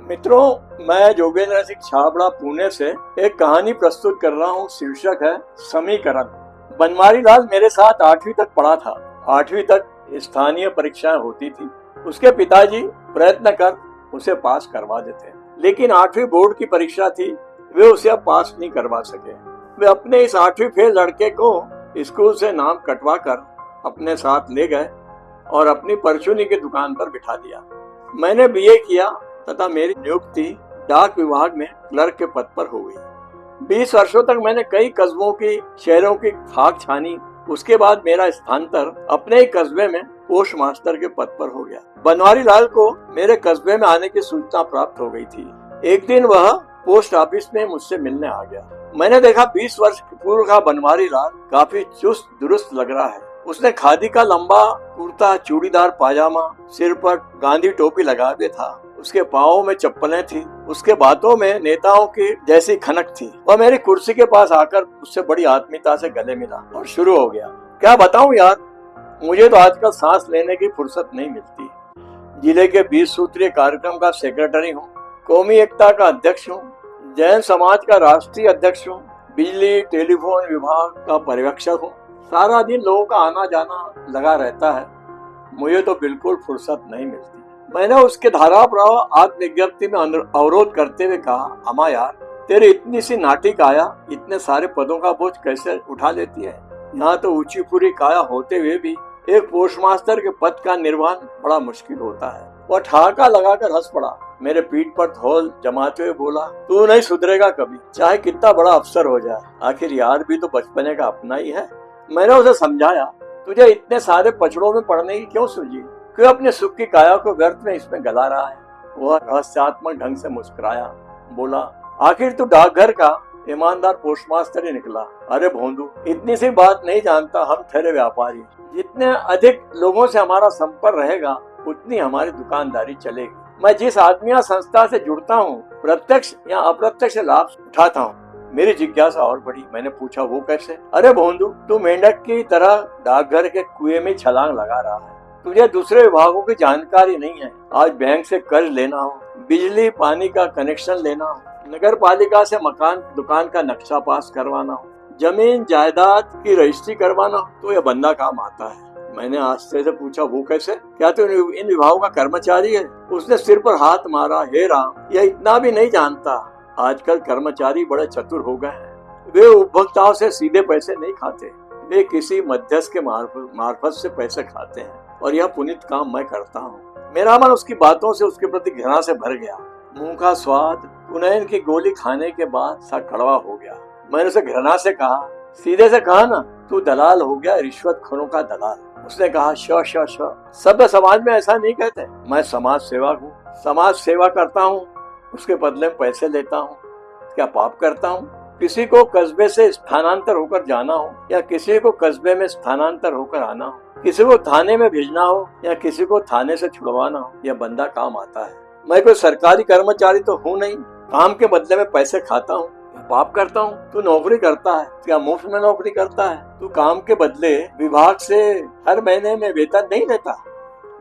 मित्रों, मैं जोगेंद्र सिंह छाबड़ा पुणे से एक कहानी प्रस्तुत कर रहा हूँ। शीर्षक है समीकरण। बनवारी लाल मेरे साथ 8वीं तक पढ़ा था। 8वीं तक स्थानीय परीक्षाएं होती थी। उसके पिताजी प्रयत्न कर उसे पास करवा देते, लेकिन 8वीं बोर्ड की परीक्षा थी, वे उसे अब पास नहीं करवा सके। वे अपने इस 8वीं फेल लड़के को स्कूल से नाम कटवा कर अपने साथ ले गए और अपनी परचूनी की दुकान पर बिठा दिया। मैंने बीए किया तथा मेरी नियुक्ति डाक विभाग में क्लर्क के पद पर हो गई। 20 वर्षों तक मैंने कई कस्बों की शहरों की खाक छानी। उसके बाद मेरा स्थानांतर अपने ही कस्बे में पोस्ट मास्टर के पद पर हो गया। बनवारी लाल को मेरे कस्बे में आने की सूचना प्राप्त हो गई थी। एक दिन वह पोस्ट ऑफिस में मुझसे मिलने आ गया। मैंने देखा 20 वर्ष पूर्व का बनवारी लाल काफी चुस्त दुरुस्त लग रहा है। उसने खादी का लंबा कुर्ता, चूड़ीदार पाजामा, सिर पर गांधी टोपी लगाए हुए था। उसके पाँव में चप्पलें थी। उसके बातों में नेताओं की जैसी खनक थी। वह मेरी कुर्सी के पास आकर मुझसे बड़ी आत्मीयता से गले मिला और शुरू हो गया। क्या बताऊं यार, मुझे तो आजकल सांस लेने की फुर्सत नहीं मिलती। जिले के 20 सूत्रीय कार्यक्रम का सेक्रेटरी हूँ, कौमी एकता का अध्यक्ष हूँ, जैन समाज का राष्ट्रीय अध्यक्ष हूँ, बिजली टेलीफोन विभाग का पर्यवेक्षक हूँ। सारा दिन लोगों का आना जाना लगा रहता है। मुझे तो बिल्कुल फुर्सत नहीं मिलती। मैंने उसके धारा प्रवाह आत्मविज्ञप्ति में अवरोध करते हुए कहा, अमा यार, तेरी इतनी सी नाटी काया इतने सारे पदों का बोझ कैसे उठा लेती है। यहाँ तो ऊंची पूरी काया होते हुए भी एक पोस्ट मास्टर के पद का निर्वहन बड़ा मुश्किल होता है। वह ठहाका लगाकर हंस पड़ा। मेरे पीठ पर धौल जमाते हुए बोला, तू नहीं सुधरेगा कभी, चाहे कितना बड़ा अफसर हो जाए। आखिर यार भी तो बचपने का अपना ही है। मैंने उसे समझाया, तुझे इतने सारे पचड़ों में पड़ने की क्यों सूझी, क्यों अपने सुख की काया को व्यर्थ में इसमें गला रहा है। वह रहस्यात्मक ढंग से मुस्कुराया, बोला, आखिर तू डाकघर का ईमानदार पोस्ट मास्टर ही निकला। अरे भोंदू, इतनी सी बात नहीं जानता, हम ठहरे व्यापारी। जितने अधिक लोगों से हमारा संपर्क रहेगा उतनी हमारी दुकानदारी चलेगी। मैं जिस आदमी या संस्था से जुड़ता हूँ, प्रत्यक्ष या अप्रत्यक्ष लाभ उठाता हूँ। मेरी जिज्ञासा और बढ़ी। मैंने पूछा, वो कैसे? अरे भोंदू, तू मेंढक की तरह डाकघर के कुएं में छलांग लगा रहा है। तुझे दूसरे विभागों की जानकारी नहीं है। आज बैंक से कर्ज लेना हो, बिजली पानी का कनेक्शन लेना हो, नगर पालिका से मकान दुकान का नक्शा पास करवाना हो, जमीन जायदाद की रजिस्ट्री करवाना हो, तो यह बंदा काम आता है। मैंने आश्चर्य से पूछा, वो कैसे? क्या तू इन विभागों का कर्मचारी है? उसने सिर पर हाथ मारा। हे राम, यह इतना भी नहीं जानता। आजकल कर्मचारी बड़े चतुर हो गए हैं। वे उपभोक्ताओं से सीधे पैसे नहीं खाते, वे किसी मध्यस्थ के मार्फत से पैसे खाते हैं। और यह पुनीत काम मैं करता हूँ। मेरा मन उसकी बातों से उसके प्रति घृणा से भर गया। मुंह का स्वाद कुनैन की गोली खाने के बाद सा कड़वा हो गया। मैंने उसे घृणा से कहा, सीधे से कहा ना, तू दलाल हो गया, रिश्वतखोरों का दलाल। उसने कहा, श सभ्य समाज में ऐसा नहीं कहते। मैं समाज सेवक हूँ, समाज सेवा करता हूँ, उसके बदले में पैसे लेता हूँ। क्या पाप करता हूँ? किसी को कस्बे से स्थानांतर होकर जाना हो या किसी को कस्बे में स्थानांतर होकर आना हो, किसी को थाने में भेजना हो या किसी को थाने से छुड़वाना हो, यह बंदा काम आता है। मैं कोई सरकारी कर्मचारी तो हूँ नहीं, काम के बदले में पैसे खाता हूँ। पाप करता हूँ? तू नौकरी करता है, क्या मुफ्त में नौकरी करता है? तू काम के बदले विभाग से हर महीने में वेतन नहीं लेता।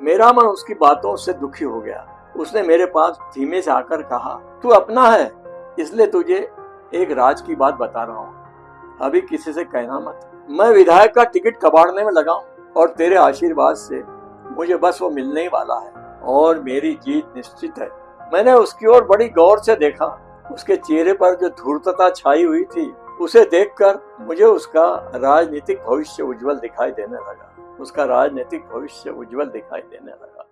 मेरा मन उसकी बातों से दुखी हो गया। उसने मेरे पास धीमे से आकर कहा, तू अपना है, इसलिए तुझे एक राज की बात बता रहा हूँ, अभी किसी से कहना मत। मैं विधायक का टिकट कबाड़ने में लगा हूँ और तेरे आशीर्वाद से मुझे बस वो मिलने ही वाला है और मेरी जीत निश्चित है। मैंने उसकी ओर बड़ी गौर से देखा। उसके चेहरे पर जो धूर्तता छाई हुई थी, उसे देखकर मुझे उसका राजनीतिक भविष्य उज्जवल दिखाई देने लगा।